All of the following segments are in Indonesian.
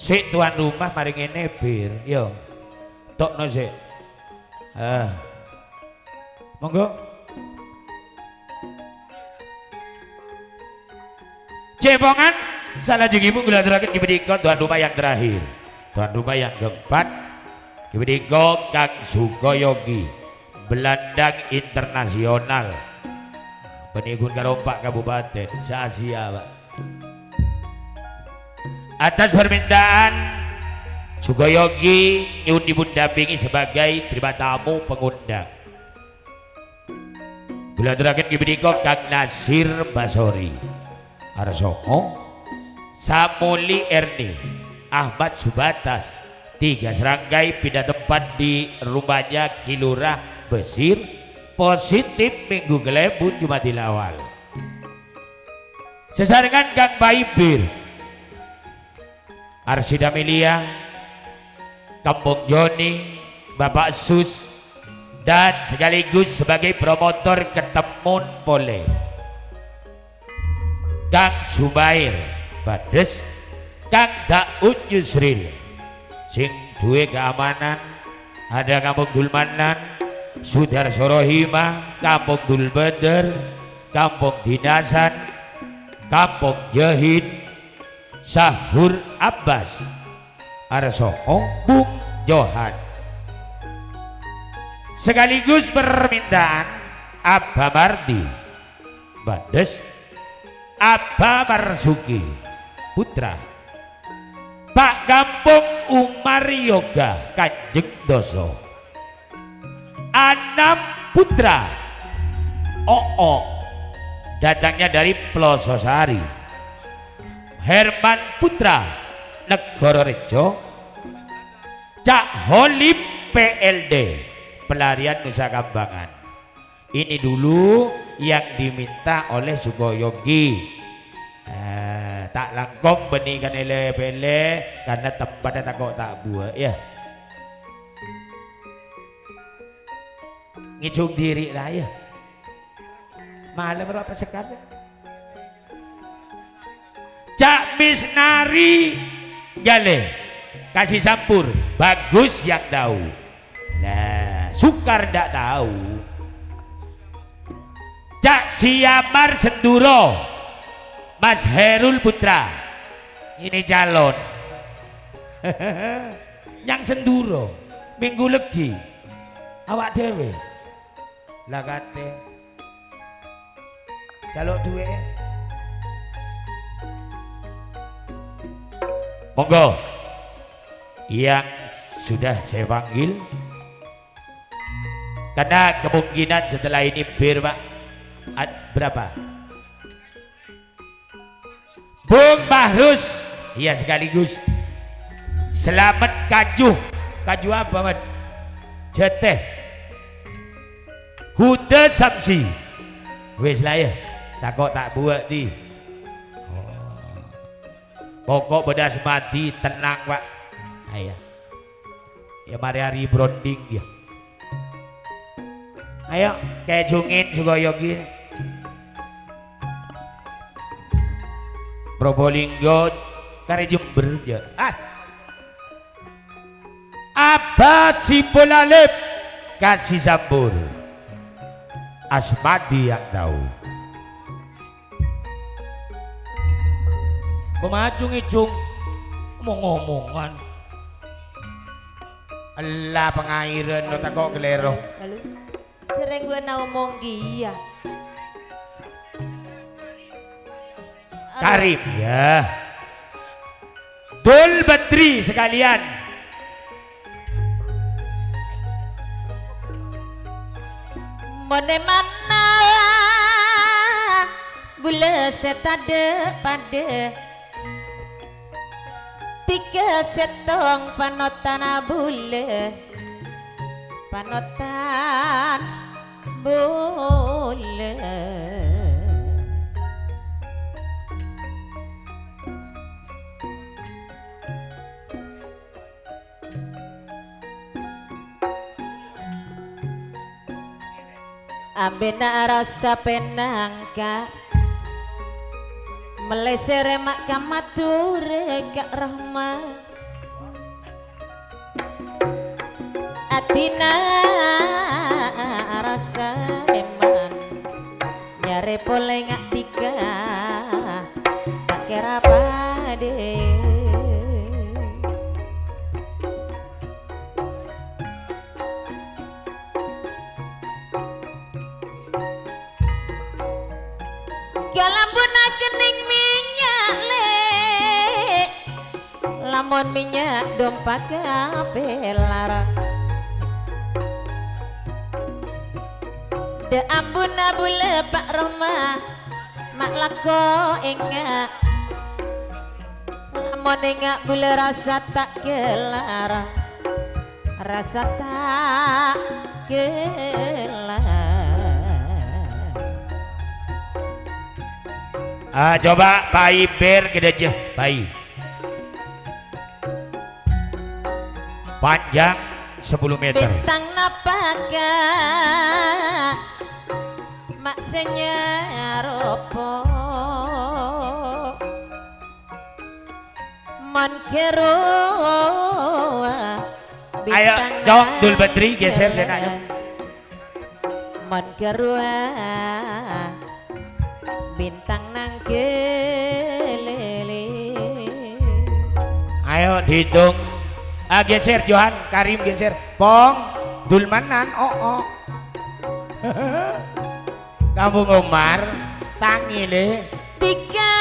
Sik tuan rumah mari ngene bir, yo. Tokno sik. Monggo. Cepongan salah jengimu kula aturaken kibedika tuan rumah yang terakhir. Tuan rumah yang keempat kibedika Kang Sukoyogi, Belandang Internasional. Penigun Karompak Kabupaten se-Asia, Pak. Atas permintaan Sukoyogi nyun dipundampingi sebagai terima tamu pengundang. Kula aturaken kibedika Kang Nasir Basori, Arsongo, Samuli Erni, Ahmad Subatas, 3 serangkai pindah tempat di rumahnya Kilurah Besir, positif minggu Gelebu Jumatil Awal. Sesarengan Kang Baibir, Arsida Melia, Kampung Joni, Bapak Sus, dan sekaligus sebagai promotor Ketemun Pole Kang Subair Bades, Kang Daud Yusril, sing duwe keamanan ada Kampung Dulmanan, Sudar Sorohima, Kampung Dulbeder, Kampung Dinasan, Kampung Jahid, Sahur Abbas, Arsongo, Bung Johan. Sekaligus permintaan Abba Mardi Bades, Abba Marsuki Putra, Pak Kampung Umar Yoga Kanjeng Doso, Anam Putra Oo datangnya dari Plososari, Herman Putra Negoro Rejo, Cak Holip PLD Pelarian Nusa Kambangan. Ini dulu yang diminta oleh Sukoyogi. Tak langkong benih kan ele-ele karena tempatnya tak kok tak buat ya. Ngicung diri lah ya. Malam berapa sekarang? Cak Misnari Gale kasih sampur bagus yang tahu. Nah, Sukar ndak tahu. Cak Siamar Senduro, Mas Herul Putra, ini calon. Yang Senduro minggu legi awak dewe lah kate jaluk duwe. Monggo yang sudah saya panggil karena kemungkinan setelah ini bir Pak. Berapa? Bung Bahrus, iya sekaligus Selamat Kajuh. Kajuh apa Mat? Jeteh Huda Samsi. Wis lah ya, takut tak buat di. Pokok bedas mati tenang Pak. Ayah ya mari hari branding dia. Ayo kejungin Sukoyogi, Probolinggo kare Jember ya. Abah Sipolalep kasih sambur Asmadi yang tahu. Pemacung icung ngomong-ngomongan Allah pengairan lo tak kok gelero. Cereng gue ngomong dia. Karim ya. Dul Badri sekalian. Mone mana bule setade pada tiga setong panotan bule panotan bule. Ambena rasa penangka meleser mak kamature kak rahmat atina rasa eman nyare pole ngak tiga tak kira pade galambuna kening minyak le lamun minyak dompak kabeh lara de ambuna bule Pak Roma mak lako enggak lamun enggak bule rasa tak kelara rasa tak kelara coba pai ber gede aja pai panjang 10 meter bintang napaka mak senyaropo mon kero ayo jong Dul Badri geser deh nak mon kero bintang nang kelele ayo dihitung geser Johan Karim geser Pong Dulmanan oh kamu ngomar tangi le tiga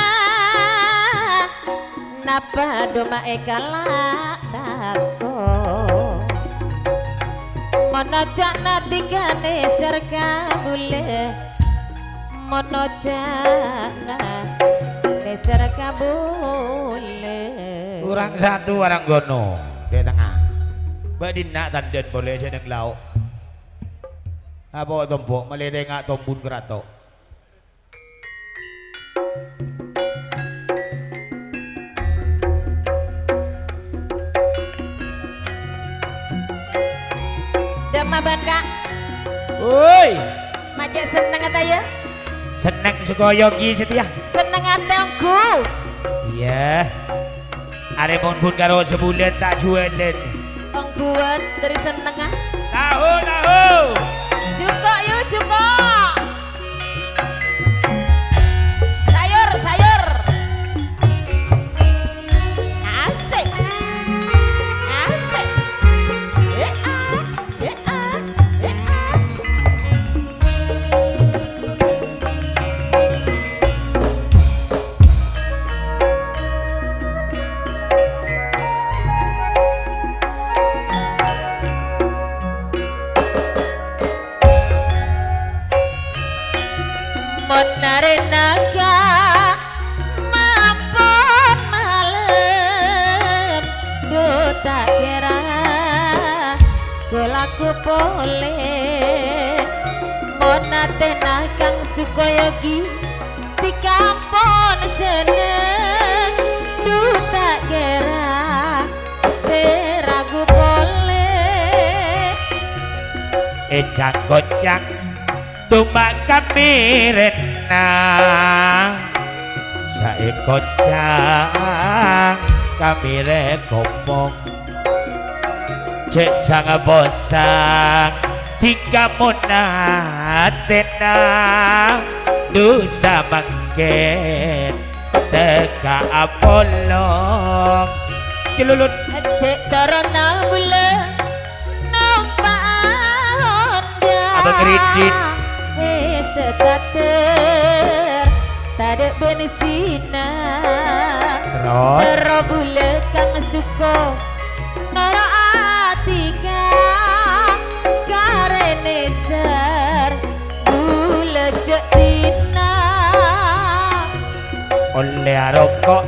napa doma ekala tako monojana tiga neser kabule monojana neser kabule kurang satu orang gono di tengah badina tanden boleh sedang lauk apa tombok melere ngak tombun kerato damaban kak woi majak seneng ata ya seneng sukoyogi setia seneng atengku iya ada pun karo sebulan tak jualan ongkuan dari seneng tahu cukup yuk cukup sayur asik narenaga mampun malam do tak kira kulaku pole monate nakang sukoyogi di kampung seneng do tak kira seragu pole ejak kocak tumbak kami renang saekocang kami rekomong cek sangat bosang tiga monat tenang dosa makin teka apolong celulut cek darana bulan nampak abang kredit sekater tak ada benisina terobule kang suko nara atika karene ser bule setina oleh rokok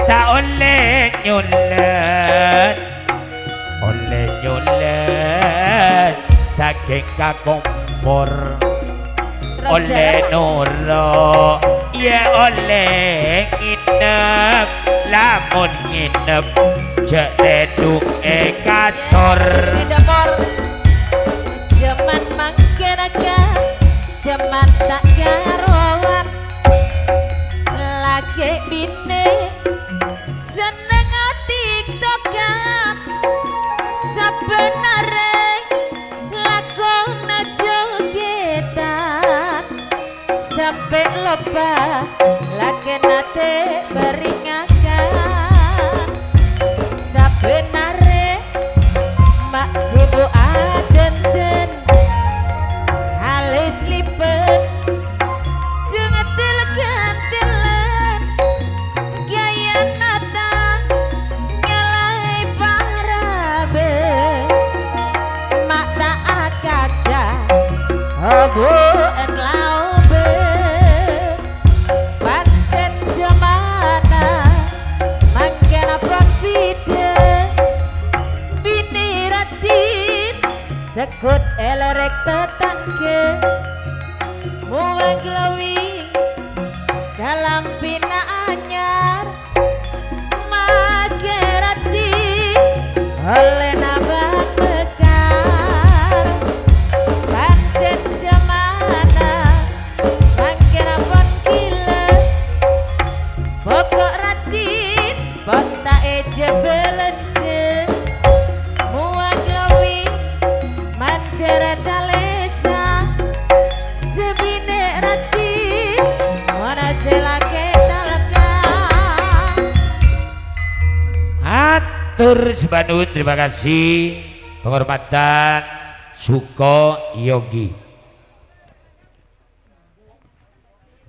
tak oleh nyulet saking kakompor oleh noro ya oleh nginep lamun nginep jek deduk kasor zaman mangkeraga zaman tak karuan lagi bine seneng tiktokan sebenarnya sampai lupa lagi nate beringakan sebenarnya mak sibuk adenten halis lipet jangan telan gaya natang nyalai parabe mak tak kaca obo en laube pancen jamana mangkena pangpide bini ratin sekut elerek tetangke muang glowing dalam pina anyar magerati oleh nabang mekar pancen jamana mangkena pon gila pokok ratin bota eja belence muang glowing manjara talesa sebine ratin mana selake talaka. Atur sebanun, terima kasih penghormatan Suko Yogi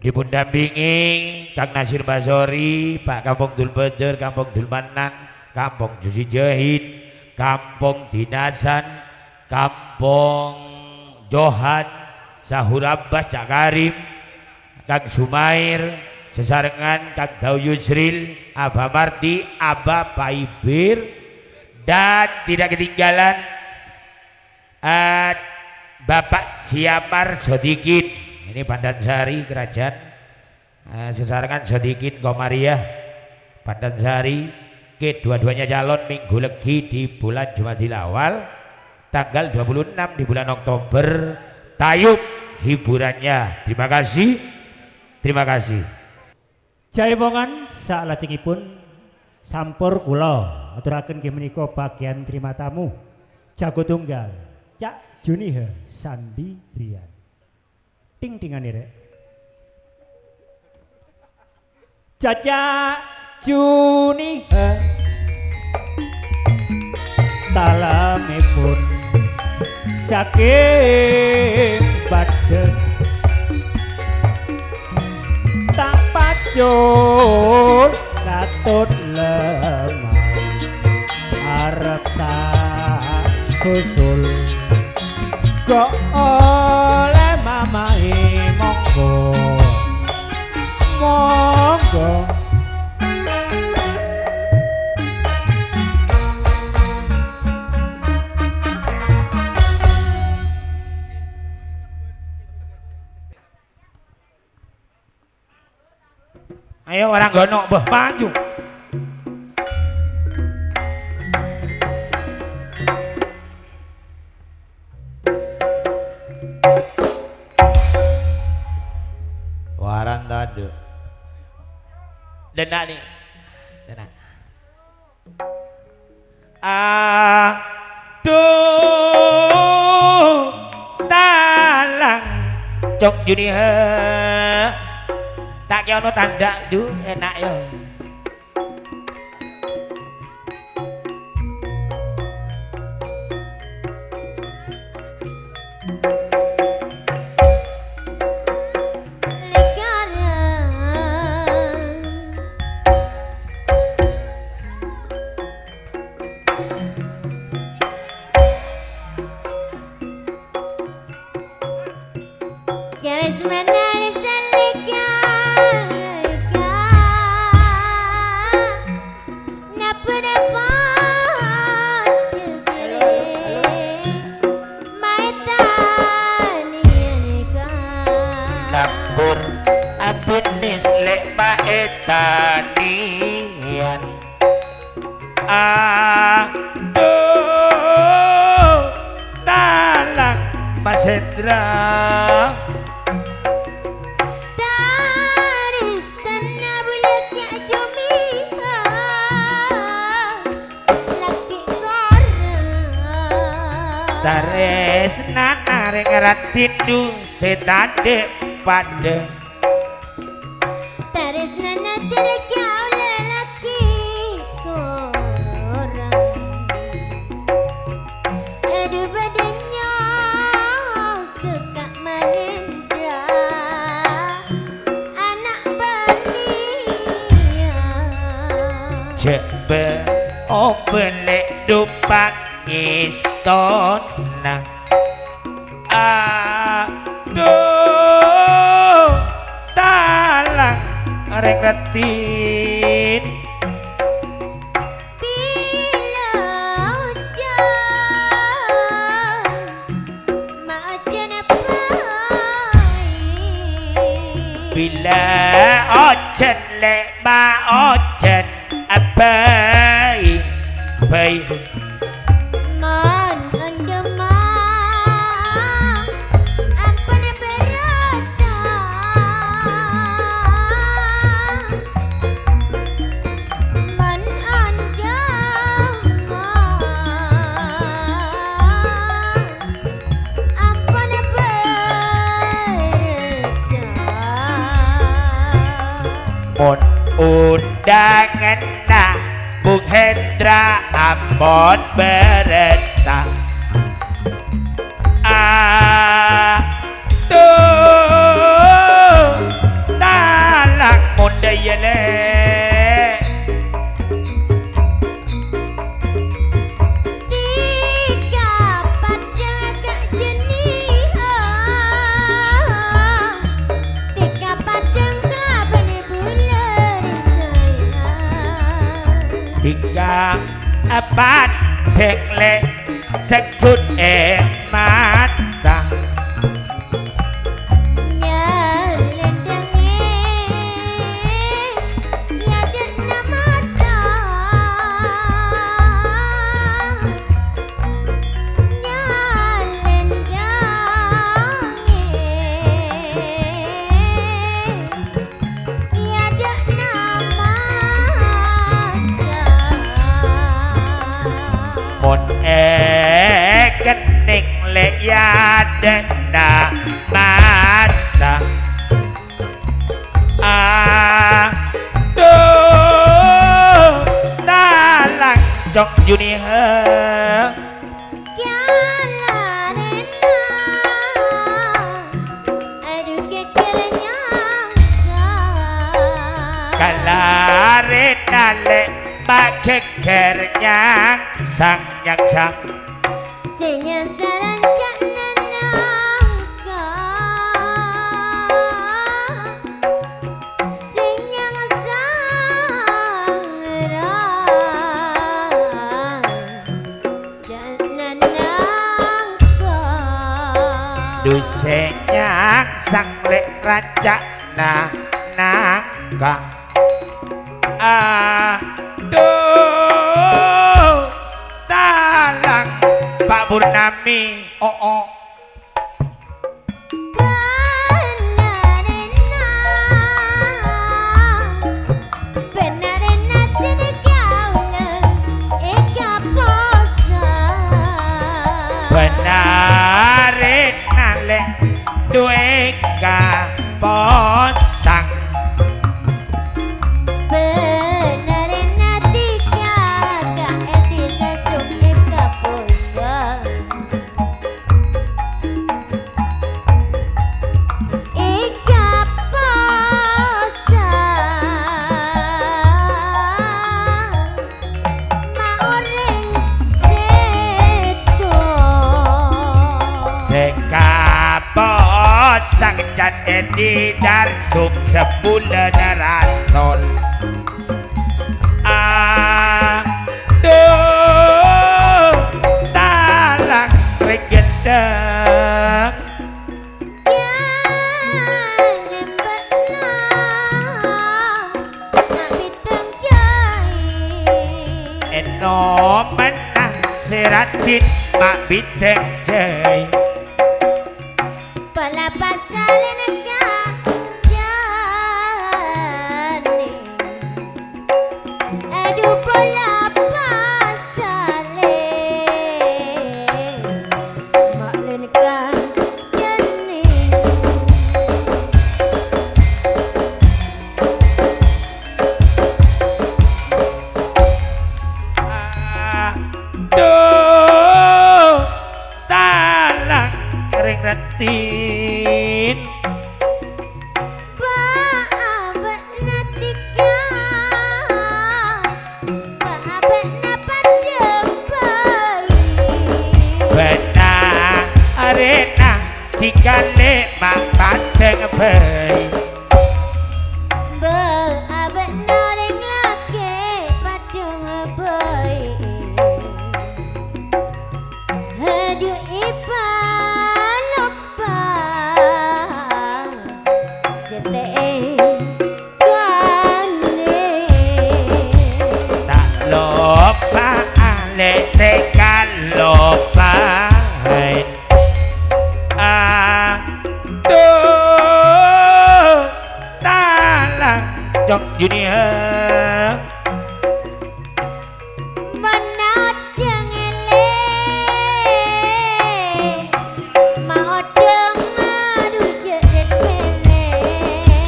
dipundampingi Kang Nasir Basori, Pak Kampung Dulbeder, Kampung Dulmanan, Kampung Jusi Jahid, Kampung Dinasan, Kampung Johan, Sahur Abbas, Cak Karim, Kang Sumair, sesarengan Kang Dau Yusril, Abah Marti, Abah Paibir, dan tidak ketinggalan Bapak Siamar Sodikin, ini Pandansari Kerajaan, sesarengan Sodikin Komariah Pandansari, kedua-duanya calon minggu legi di bulan Jumadil Awal, tanggal 26 di bulan Oktober, tayub hiburannya. Terima kasih, terima kasih. Jaimongan salajengipun sampur kula aturaken nggih menika bagian terima tamu jago tunggal Cak Juniha Sandi Rian. Ting-tingane rek. Caca Juniha talamipun saking Bades tak pacul katut lemah arep tak susul kok oleh mamae monggo monggo. Ayo orang gonok bah maju. Waran tadi. Denak nih. Denak. Aduh talang cok Juniha tak kaya ono tanda du enak yo. Tanian aduh talang Mas Hendra Taris tanah bulaknya Jumiha laki korang taris nanare ngeratindu setade pada jebe obelek dupak istana aduh talang rek retin bila ojen lek ma ojen abai bai man andema apane berata man andema apane berata mon undangan nah Bung Hendra Ambon bereta aduh talang muda yele tiga padang kak jenihan tiga padang kelabane bulan sayang tiga empat tekle sekut mata nyalendange ladekna mata nyalendange ladekna mon kening le yadena mata aduh talang jok juni he kalarena le makekernya sang yang sang senyasaran cak nanangka senyang sangrang cak nanangka dusenya sang lek raja nangka aduh talang Pak Purnami oh benarin nale duwe posang benarin natika ka etika sukip ka posang ika posang maoreng seto sekapos sang jan edi darsum sebulan raton aduh talang regendeng eno menang seratin mak biteng jai pala pasalin ka jani aduh pala pasalin maklin ka jani aduh talang padeng bayi Abek naring lagi padung boy Hadu ipa lupa Sete kane tak lupa ale tekan lupa aduh talang Jok Junior Menat jengele Mau deng madu jeret pele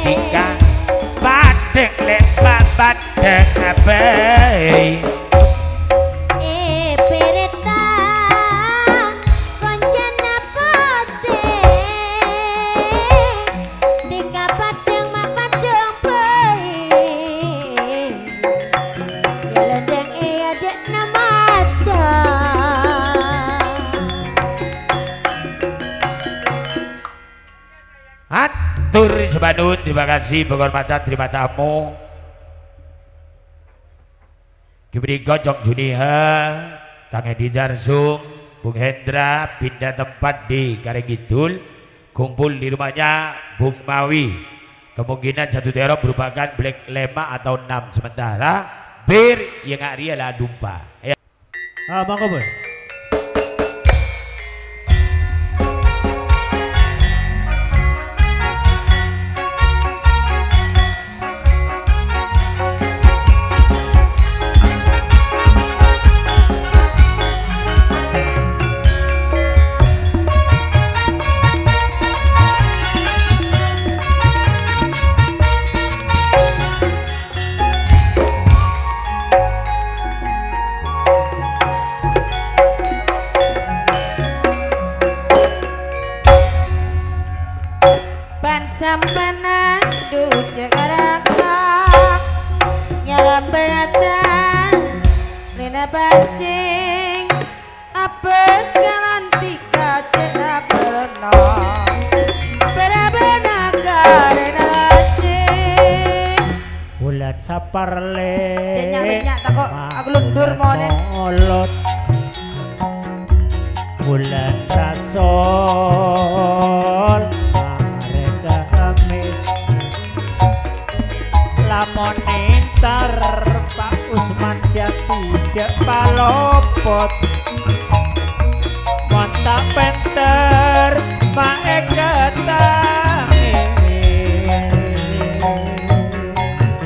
Tingkang padeng lebat padeng abai pereta Koncana pate Dika padeng mak padeng bayi Gelendeng ada namada Atur sebanun, terima kasih penghormatan, terima tamu diberi gocok Juniha Kang Edi Darsung Bung Hendra pindah tempat di Karegidul kumpul di rumahnya Bung Mawi kemungkinan satu teror merupakan black lema atau 6 sementara bir yang Arya lah dumpa ya. Mangga boy. Sampana duce karaksa nyaram beratan lina pancing apa kalantika cedak berenang berabanaga rena lasing Bulan saparle banyak tak kok aku lundur monen olot bulan rasol lamun nintar Pak Usman Jati jek palopot montak penter mae ketangi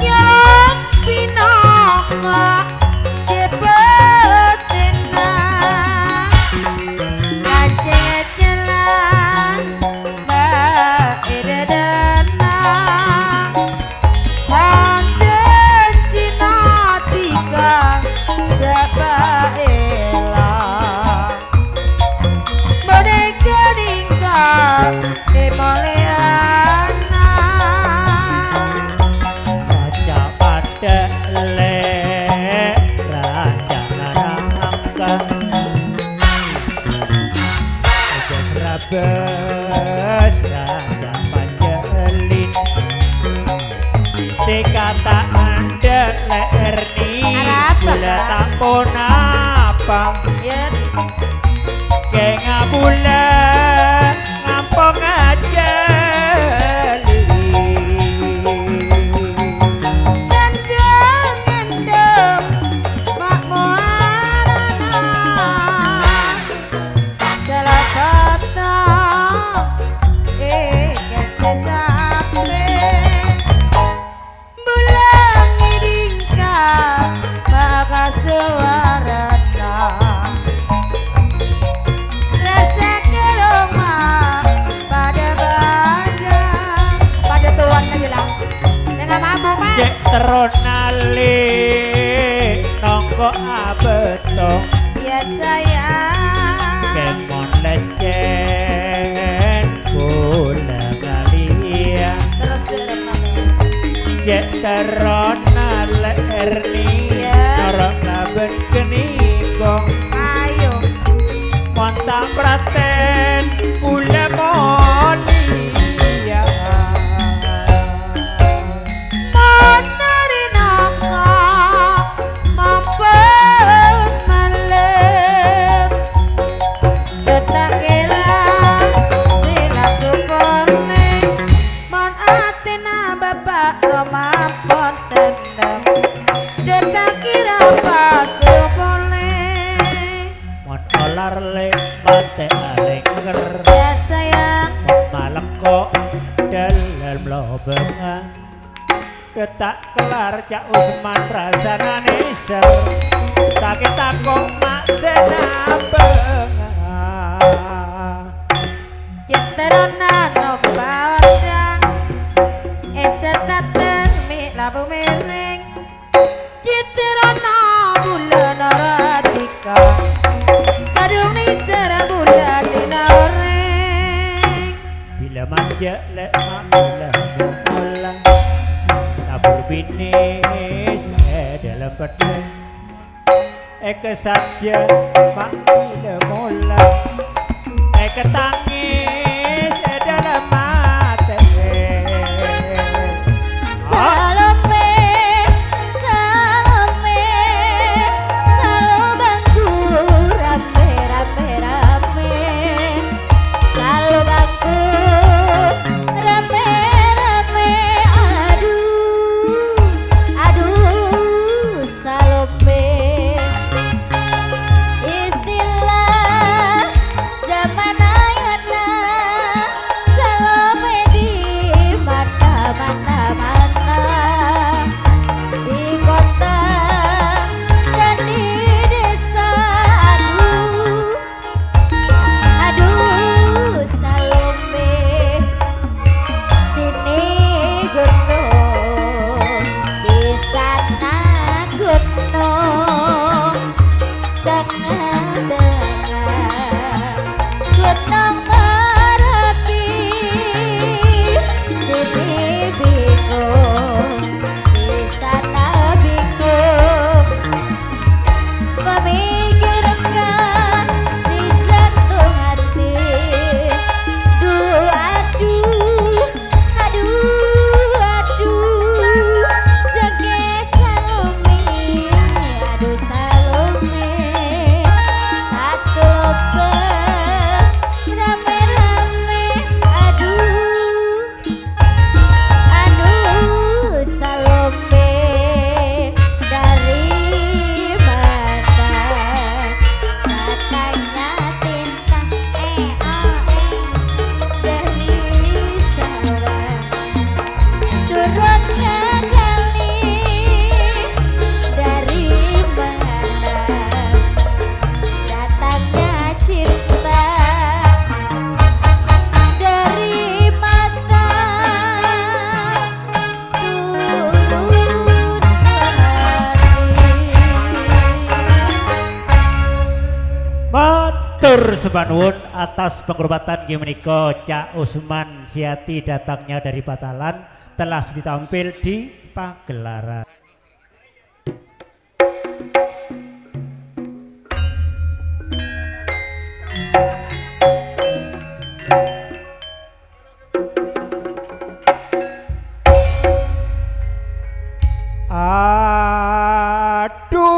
yang pinaka jebetina ngacecelan mbak edadana Bes raja panjelin dikata anda lerni gula tak pun apa kenga bulan ngampong aja teronali nongko abetong biasa ya kemon lecen gula kalian terus cek teronali erni norok laben kenikong ayo montak praten gula moni ya pena bapak Roma pon sendem detak kira pasu boleh mon olar le mate alenger ya sayang malam kok dalam lobengan detak kelar Cak Usman rasana neser sakit takok mak senabengan Citerona no bawang esetateng mi labu mereng Citerona bulan aratika kadung ni sera bulan dina oreng bila manja lek bila bola tabur binis dalam pedang eke saja mak bila bola eke tangis dalam mata Salome Salome Salobangku rame rame rame Salobangku rame rame aduh aduh Salome istilah zaman ayana Salome di mana mana mana di kota dan di desa aduh aduh Salome sini gunung di sana gunung tengah-tengah gunung Merapi sini bingung di sana bingung memikirkan si jantung hati duh aduh aduh aduh jaget Salome aduh Salome satu lobeng rame-rame aduh aduh Salome dari mana katanya tinta dari sawah turunnya kali dari mana datangnya cinta dari mata turun hati matur sebanun atas penghormatan Gimeniko Cak Usman Siati datangnya dari Batalan telah ditampil di pagelaran.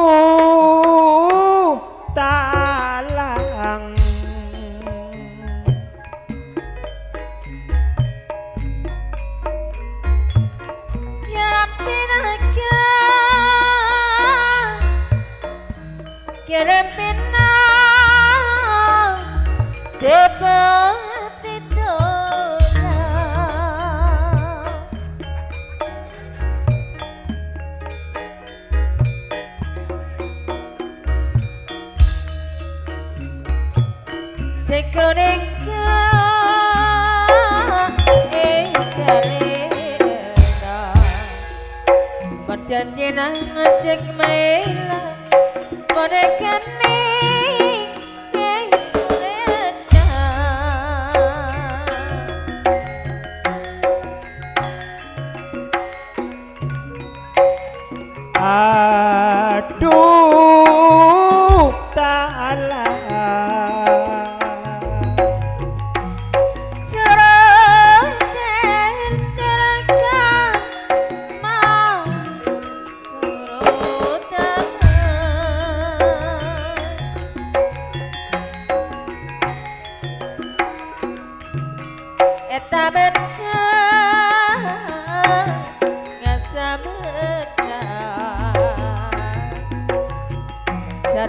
Aduh talang ya pinaga kirim pina seperti dosa sekuning berjanjina ngecek mailah mereka nih aduh talang mau suruh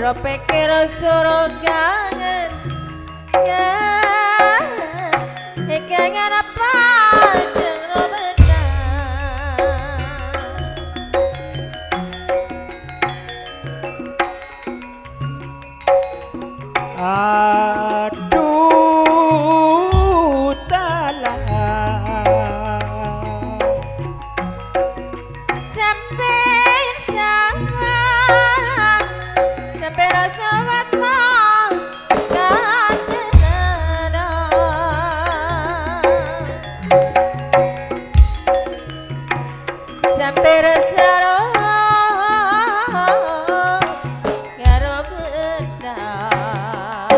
karo pikir suruh kangen ya kangen apa jero aduh talah sampai sayang sampai rasa waktu sampai rasa karo benar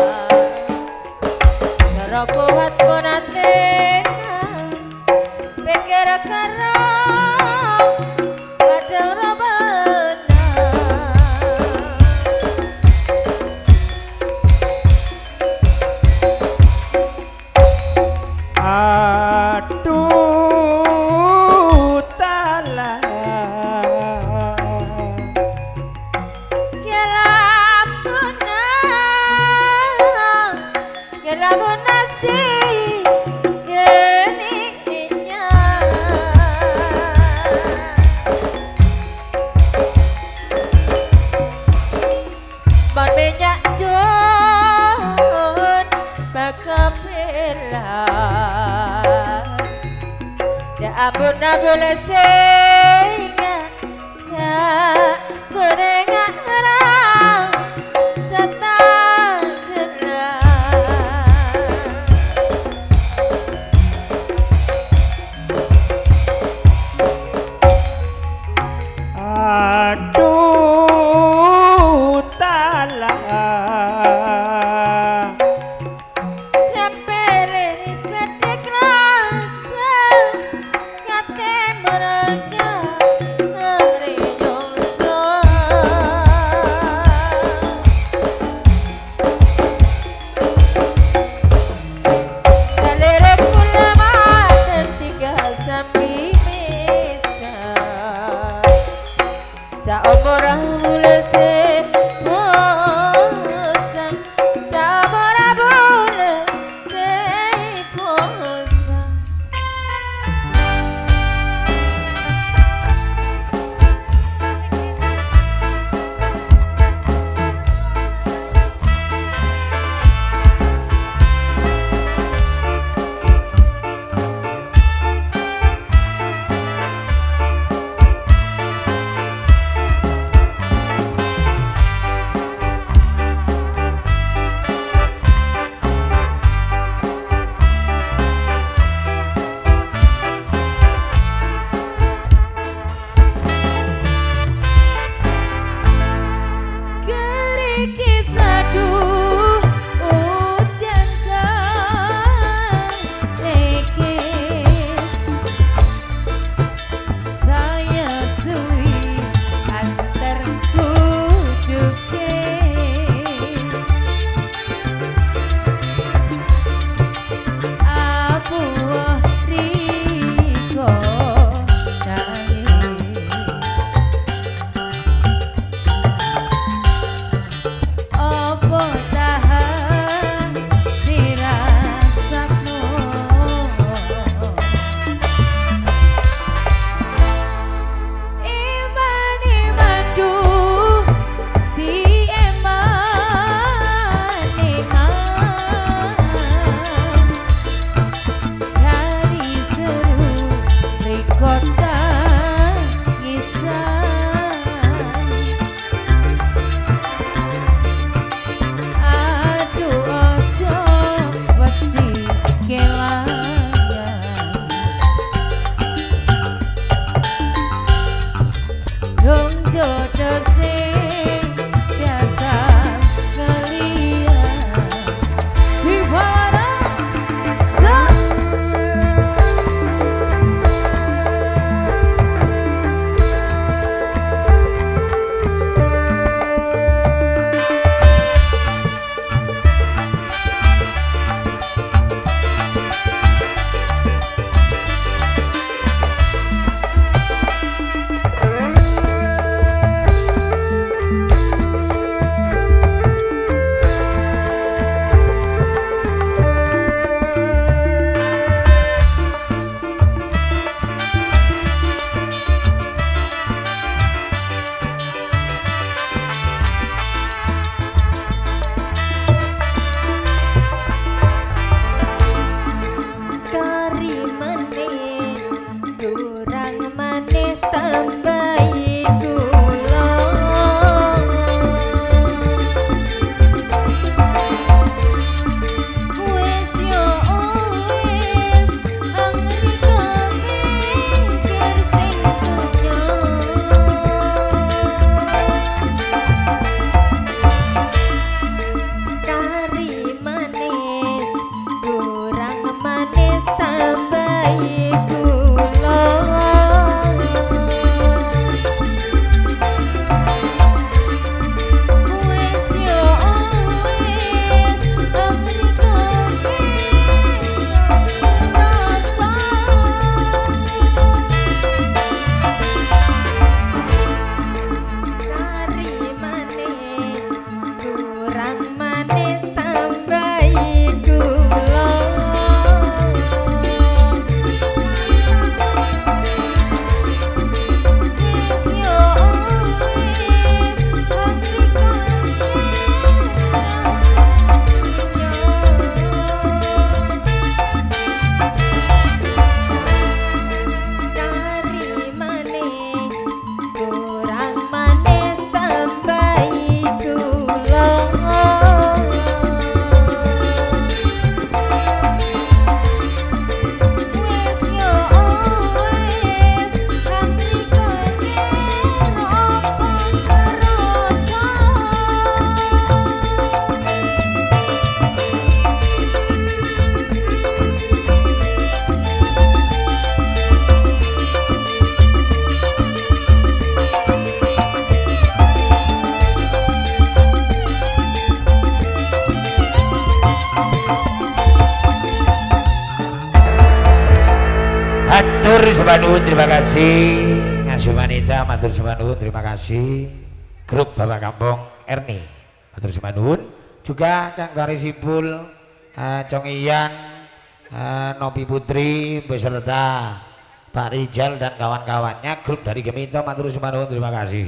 karo kuat monate pikir karo padang aduh talah Kelabuna si geninya Bon minyak jun bakapilan ya ampun boleh singa ya kudengar aduh talah sampai liris petik rasa kate mereka hari nyungsor Matur sembah nuwun, terima kasih. Ngasuh wanita, matur sembah nuwun, terima kasih. Grup Bapak Kampung Erni, matur sembah nuwun. Juga Cang Tari Simpul, Cong Iyan, Nopi Putri beserta Pak Rijal dan kawan-kawannya, grup dari Gemito, matur sembah nuwun, terima kasih.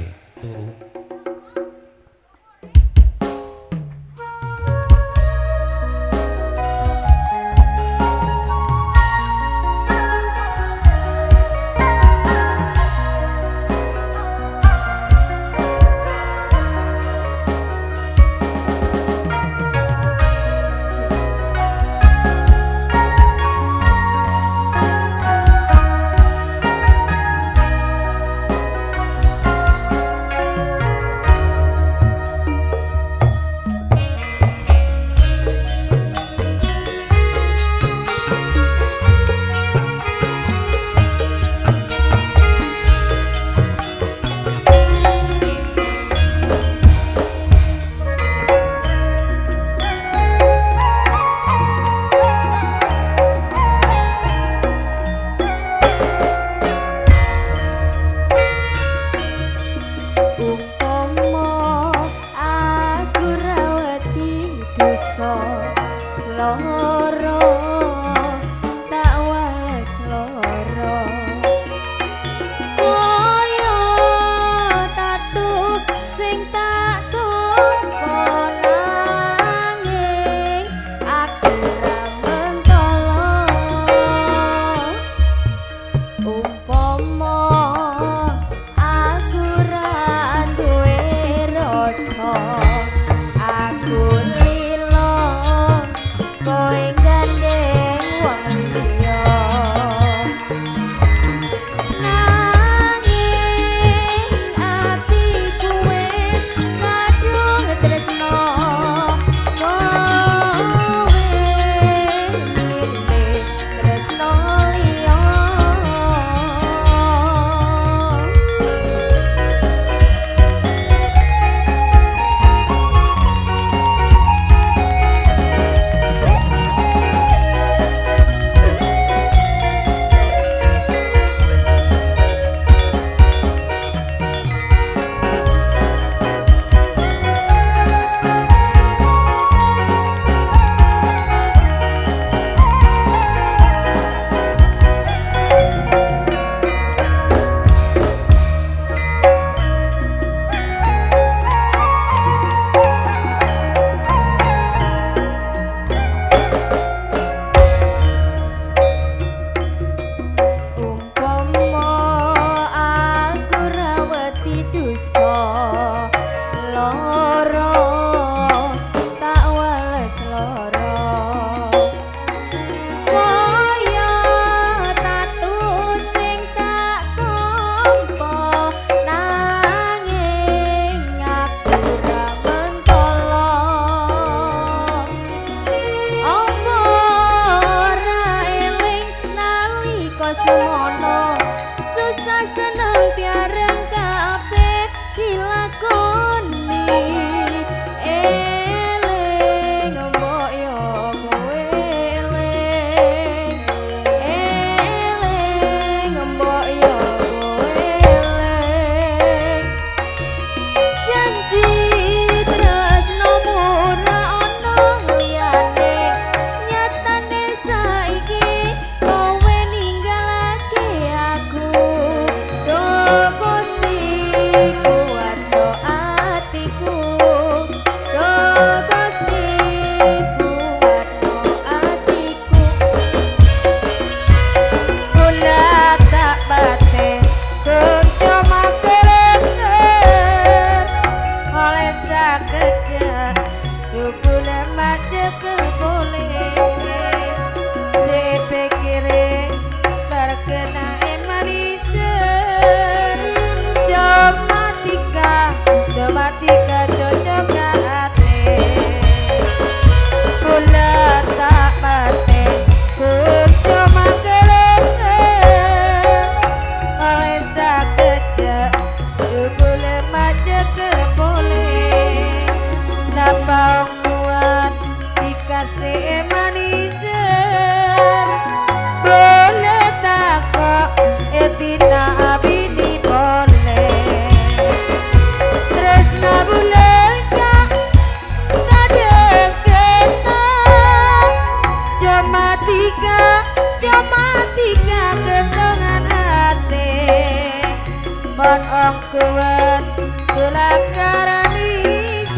kon ong kuwen kulakarani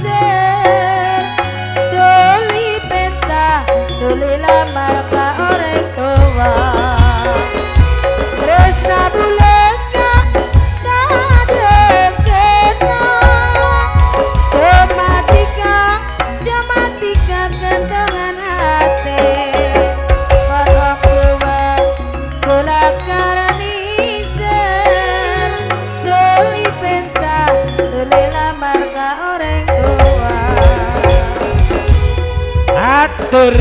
ser doli penta doli lamar ka orang tua tresna buleka kadek kena jamatika kentongan hati kon ong kuwen kulakarani ser doli penta doli lamar ka orang tua. Atur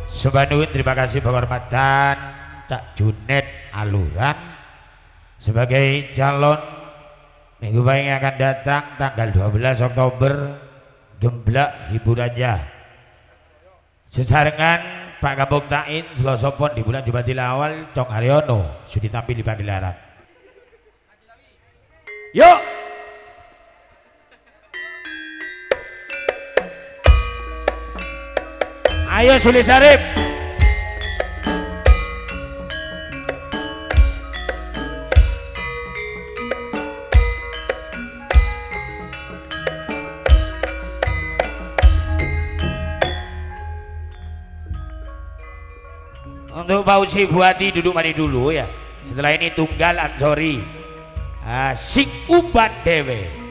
Subhanun, terima kasih penghormatan Cak Junet Aluran sebagai calon minggu baik yang akan datang tanggal 12 Oktober Gemblak hiburannya sesarengan Pak Kampung Tain Selosopon di bulan Jumatil awal Cong Haryono sudah tampil di pagelaran. Yuk ayo Suli Sarip. Untuk Pak Uci Buati duduk mari dulu ya. Setelah ini Tunggal Ansori Sing Uban Dewe.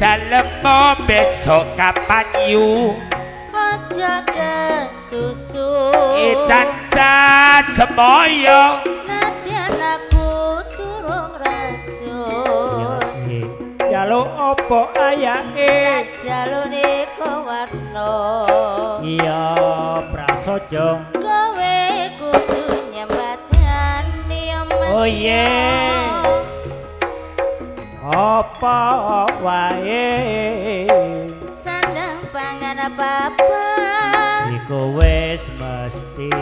Dalem besok kapan yu aja ke susu Idan semoyo nadyan aku turung racun jaluk opo ayahe jalune kawarna iya prasojo kowe kudu nyambadani mas oh yeah apa wae sandang pangan apa-apa iku wis mesti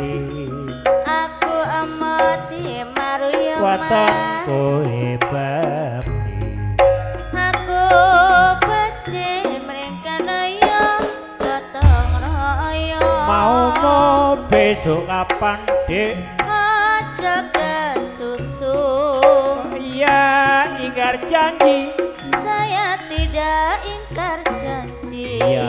aku amati maruyo watonku hebat aku becik mrengkana yo gotong royo mau besok kapan dek aja ke susu iya ingkar janji saya tidak ingkar janji iya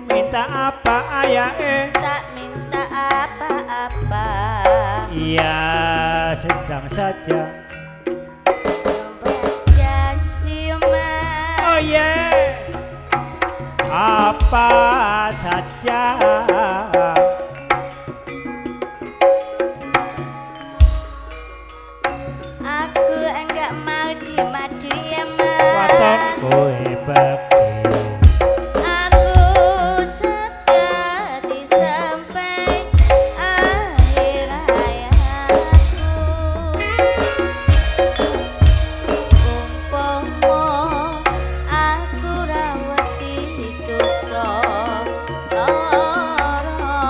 minta apa ayah tak minta apa-apa iya sedang saja janji mas oh yeah apa saja aku enggak mau dimadu ya mas watonku hebat aku setia di sampai akhir hayatku umpama aku rawati dosa lara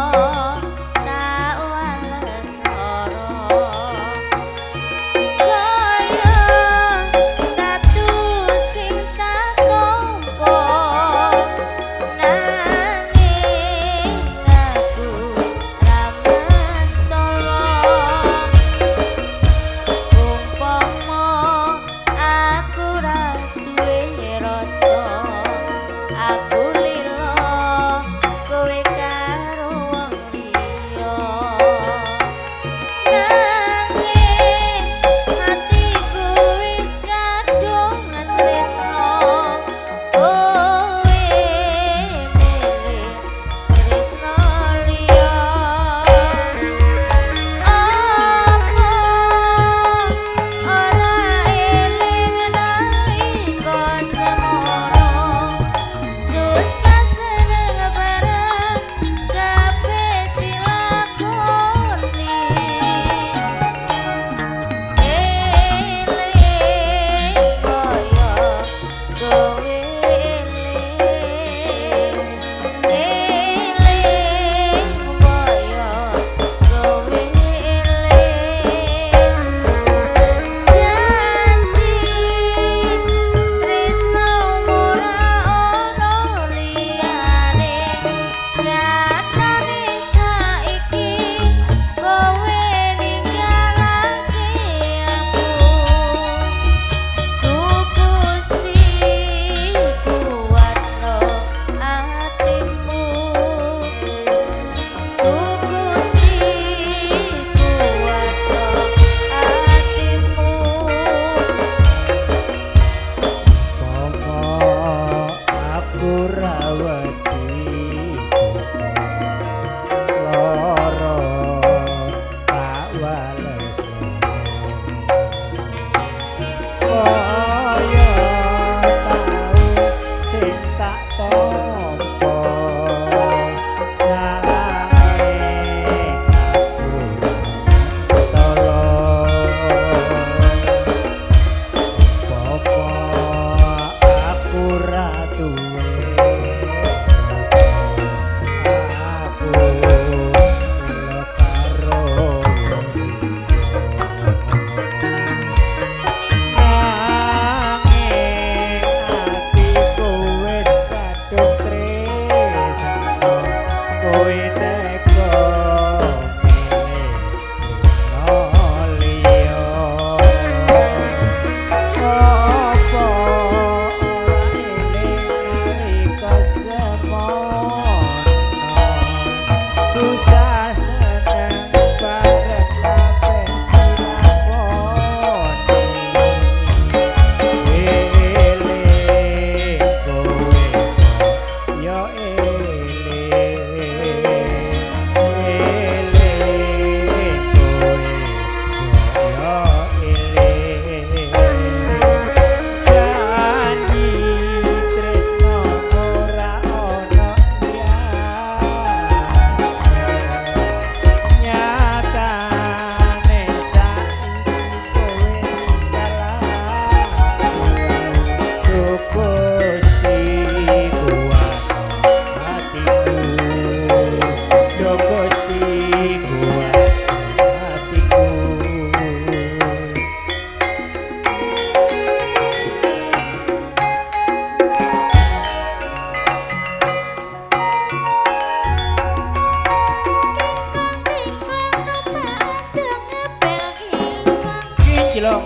iki lho.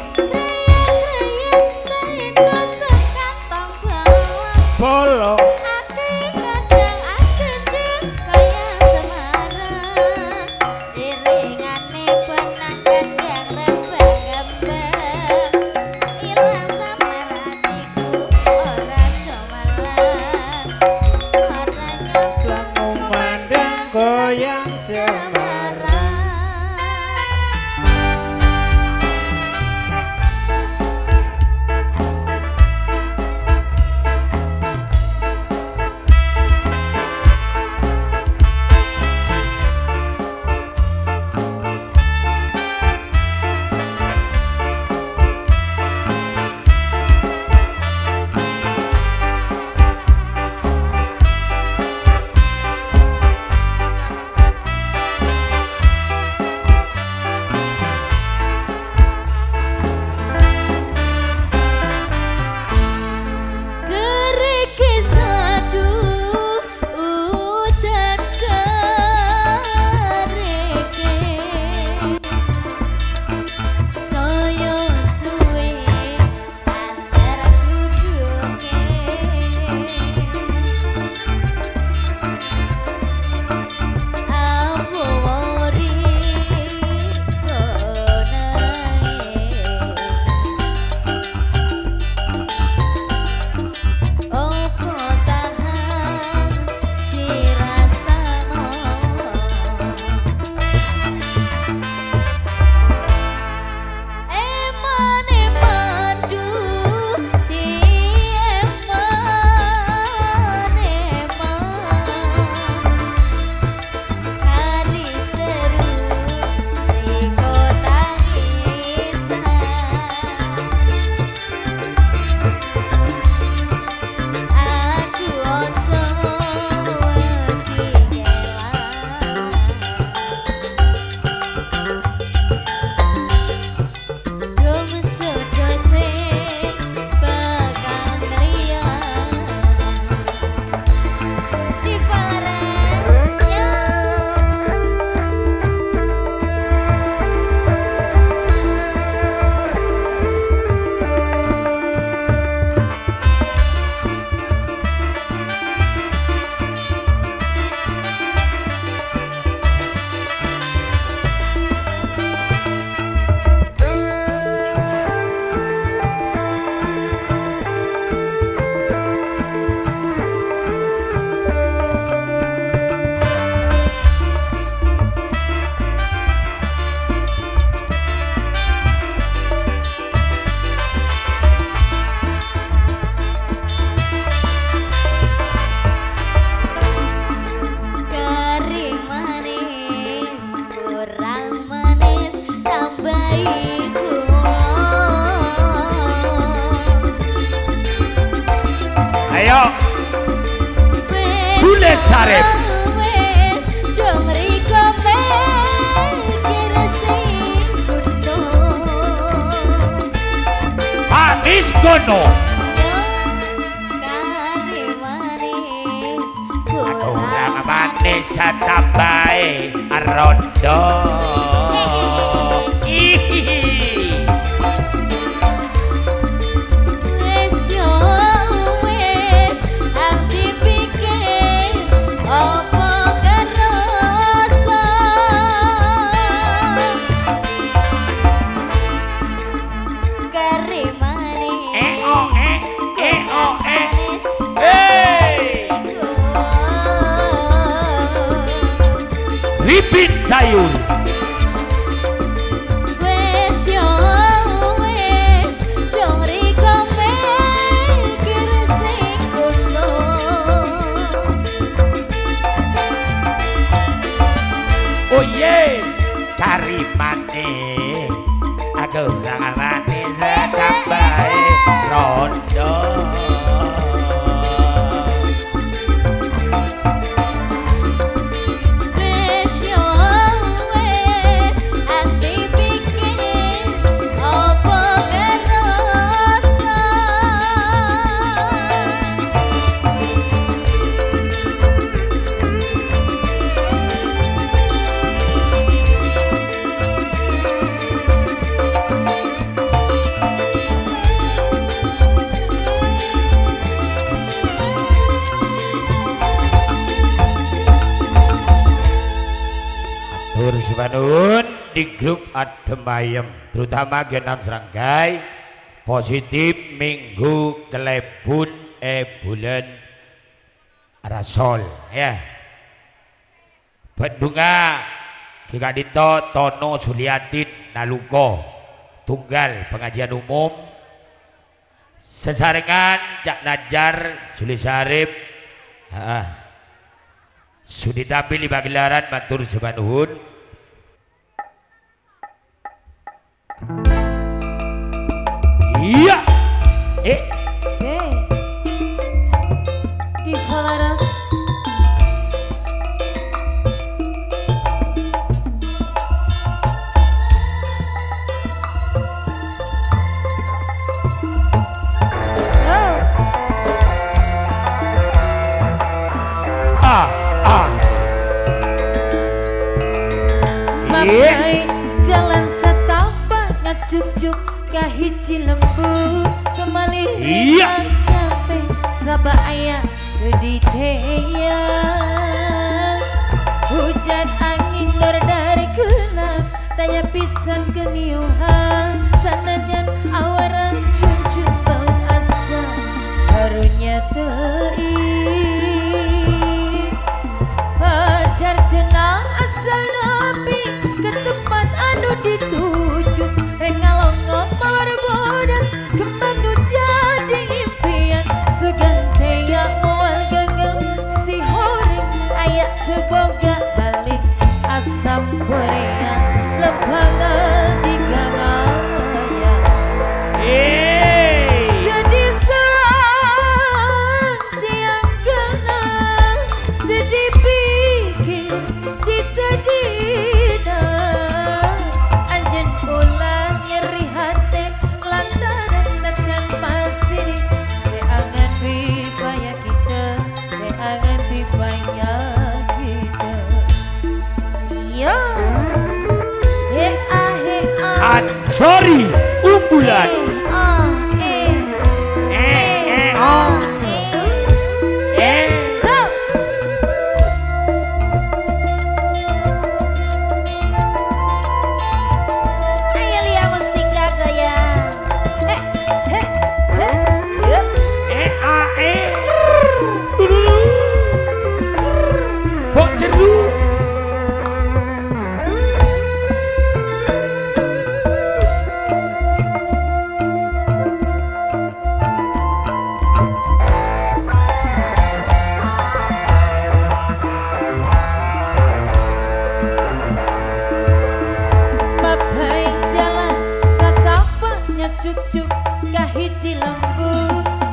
Bolo. Sule Sarep Manis Gono Orang manis satabai Rondo Ripin Sayul Wes yo wes dong riko mikir sing kuno Oh ye karimane aku ramane sakabae rondo Matur suwun di grup Adem Ayem terutama genam serangkai positif minggu kelebun bulan Rasol ya. Bendunga Kika Dito Tono Suliatin Naluko tunggal pengajian umum sesarengan Cak Najar Sulisarip Sudi tampil di pagelaran matur sepanuhun. Iya. Di Polaras. Mapai jalan setapak ngajuk-juk kahiji lembu kembali iya capek sabak ayah dediteya hujan angin nur dari gelap taya pisan keniuhan sanajan awaran junjung bau asa barunya tei pacar jenang asal nabi ke tempat anu dituju ngalongo mawar bodas kembang nu jadi impian segante yang mual gengel si horeng ayak teboga balik asam Korea lebangan jika ngaya jadi sang tiang kenal jadi pikir kita dina anjen ulah nyeri hati lantaran nacan pasir beangan bibaya kita beangan bibaya kita iya sorry unggulan cuk kahiji lembu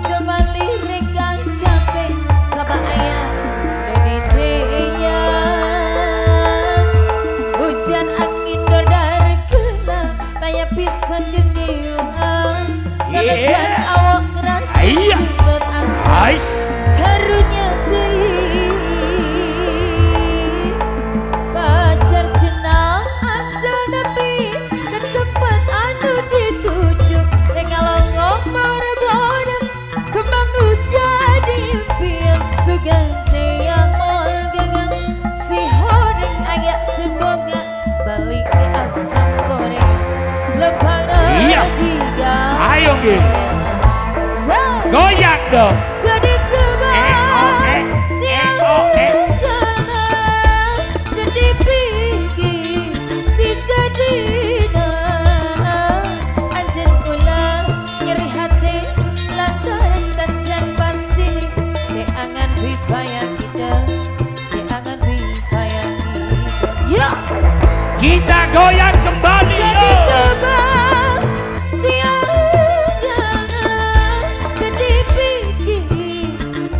kembali rekan capek sabak ayah dediteya hujan angin dordar gelap taya pisan geniuhan sanajan awak ngerantai berasa karunya tei pacar jenang asal nabi ke tempat anu dituju ngalongo mawar bodas kembang nu jadi impian sugante yang mal gengang si horeng ayak teboga balik ke asam Korea lebaran tiga ayo gini goyang dong jadi tebak tiang kenal jadi pikir tidak dina anjen ulah nyeri hati lantaran tacan pasir beangan bibaya kita beangan bibaya kita ya kita goyang kembali jadi tebak tiang kenal jadi pikir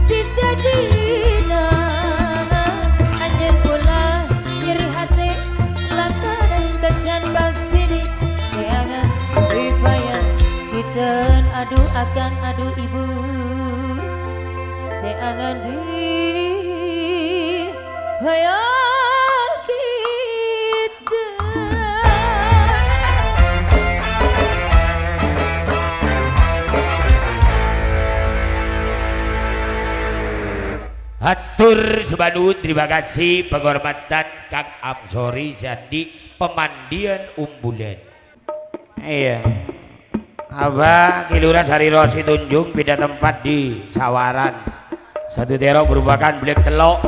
tidak dina anjen ulah nyeri hati lantaran tacan pasir beangan bibaya kita adu akang adu ibu teangan bibaya kita Atur Matur sebanun, terima kasih penghormatan Kang Amsori jadi pemandian umbulan. Iya. Abah Kilura Sari Rosi Tunjung beda tempat di Sawaran. Satu terok merupakan Blek Telok.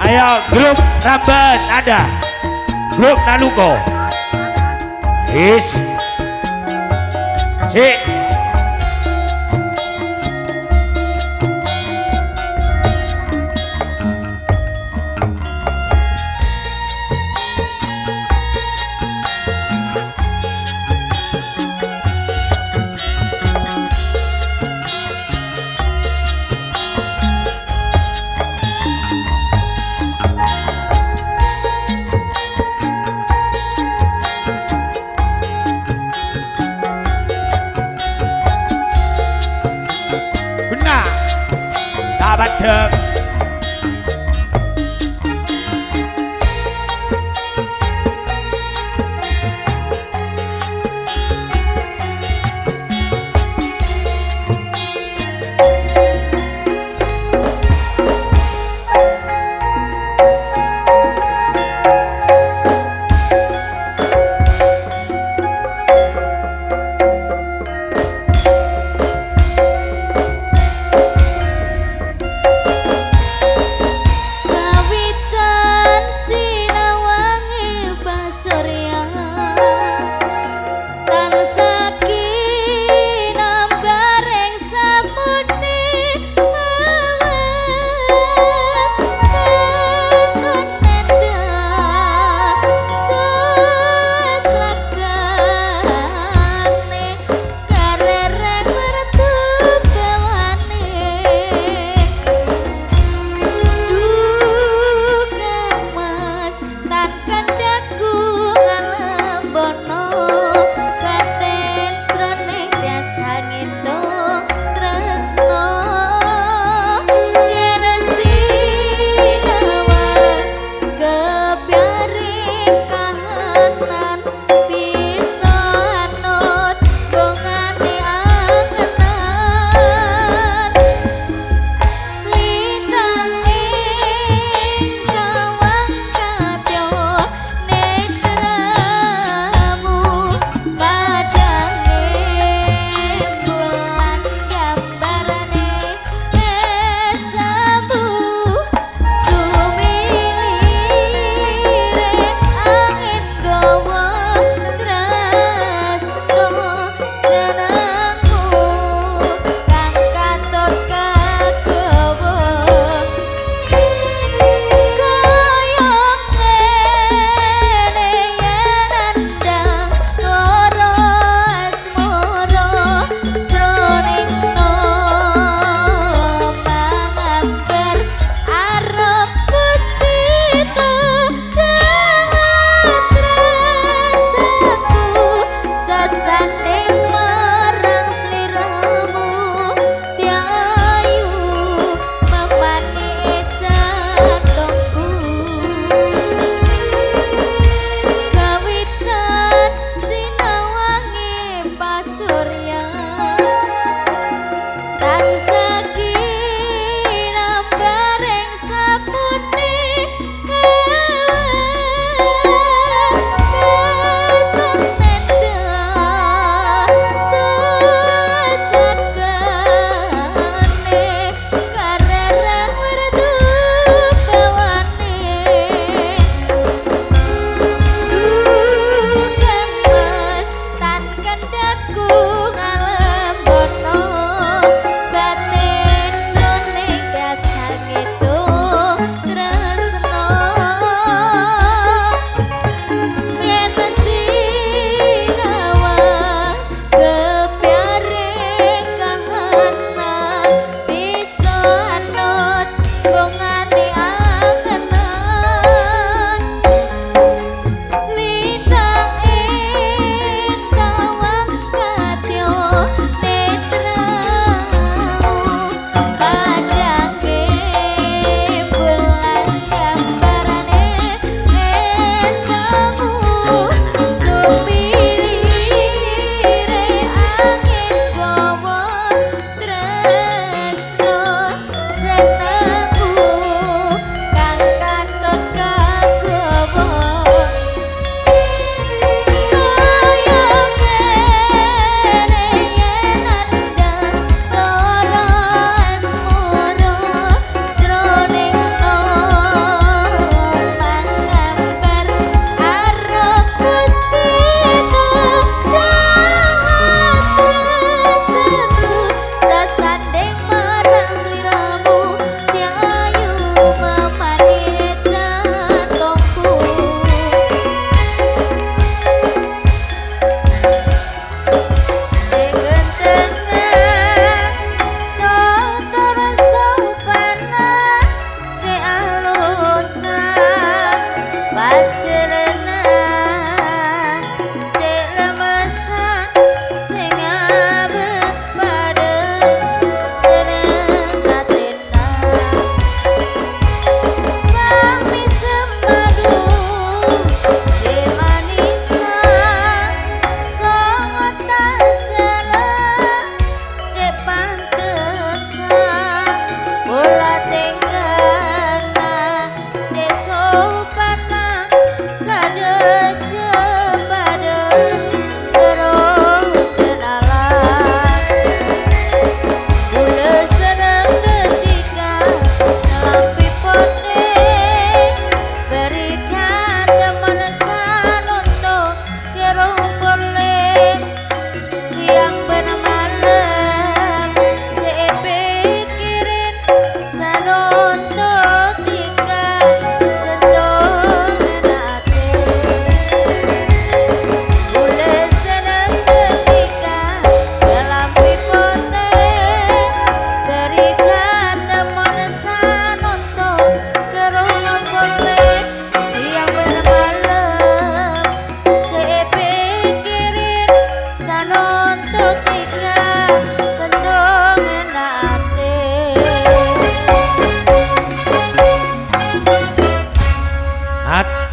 Ayo grup Ramban ada, grup Naluko, si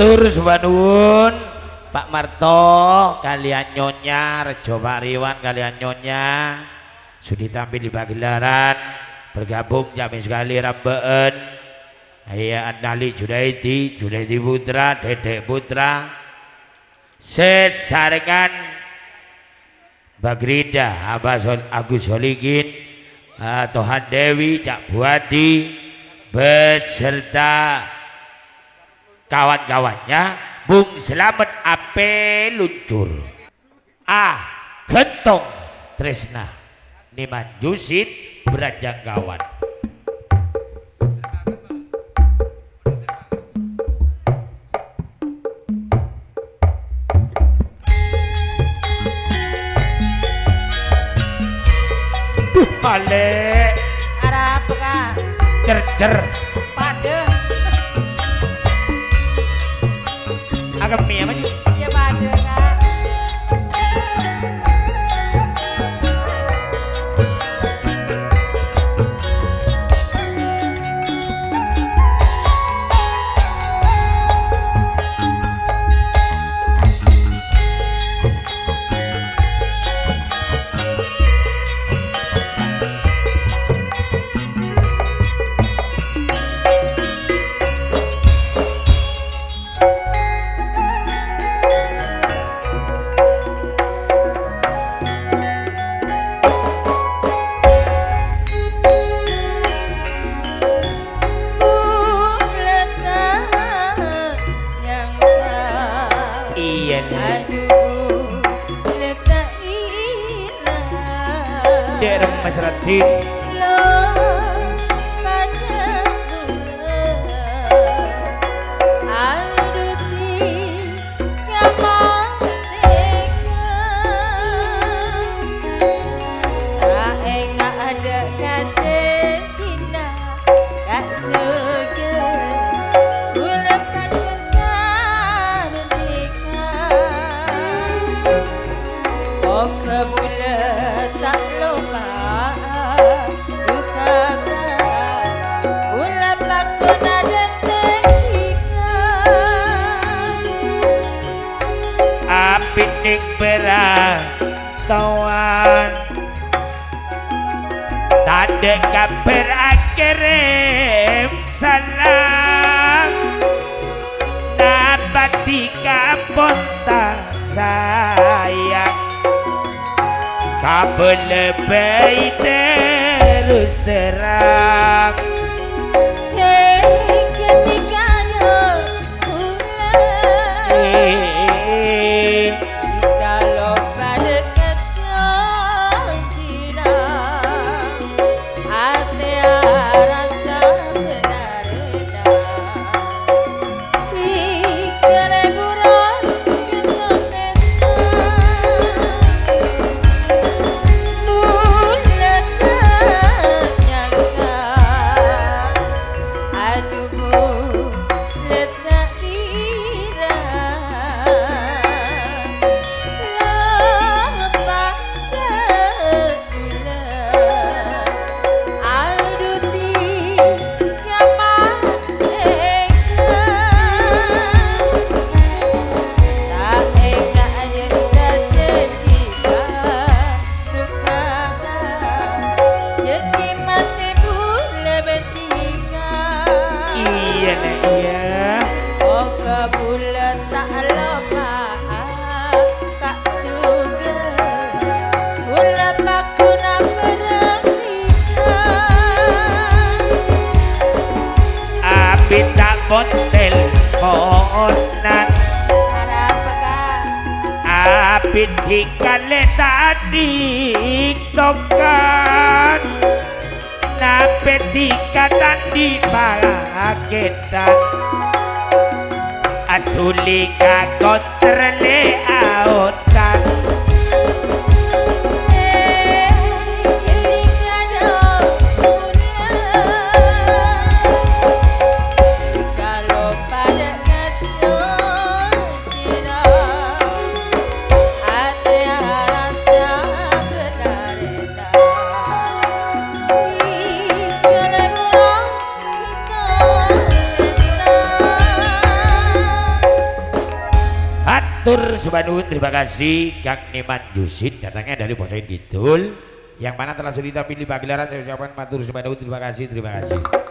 matur suwun Pak Marto kalian Nyonya Rejo Pariwan kalian Nyonya sudah tampil di pagelaran bergabung jamin sekali Rambeen Ayah Andali Junaidi Putra Dedek Putra sesarengan Bagrinda Agus Solikin Tohan Dewi Cak Buadi beserta kawan-kawannya Bung Selamet Ape Luncur Gentong Tresna Niman Jusit Beranjang Kawan Balik arah apa kak? Cer Pade agak mie apa sih? iya pade kak. Pinik perantauan tanda kabar kirim salam nabati kapon tak sayang kabel lebih terus terang Montel monan apit hikale tadi tokan napet hikatan di paketan atulika kontrele autan Matur sebanun, terima kasih Kang Niman Jusid datangnya dari Bosain Kidul yang mana telah sudah ditampil di pagelaran. Saya ucapkan matur sebanun, terima kasih.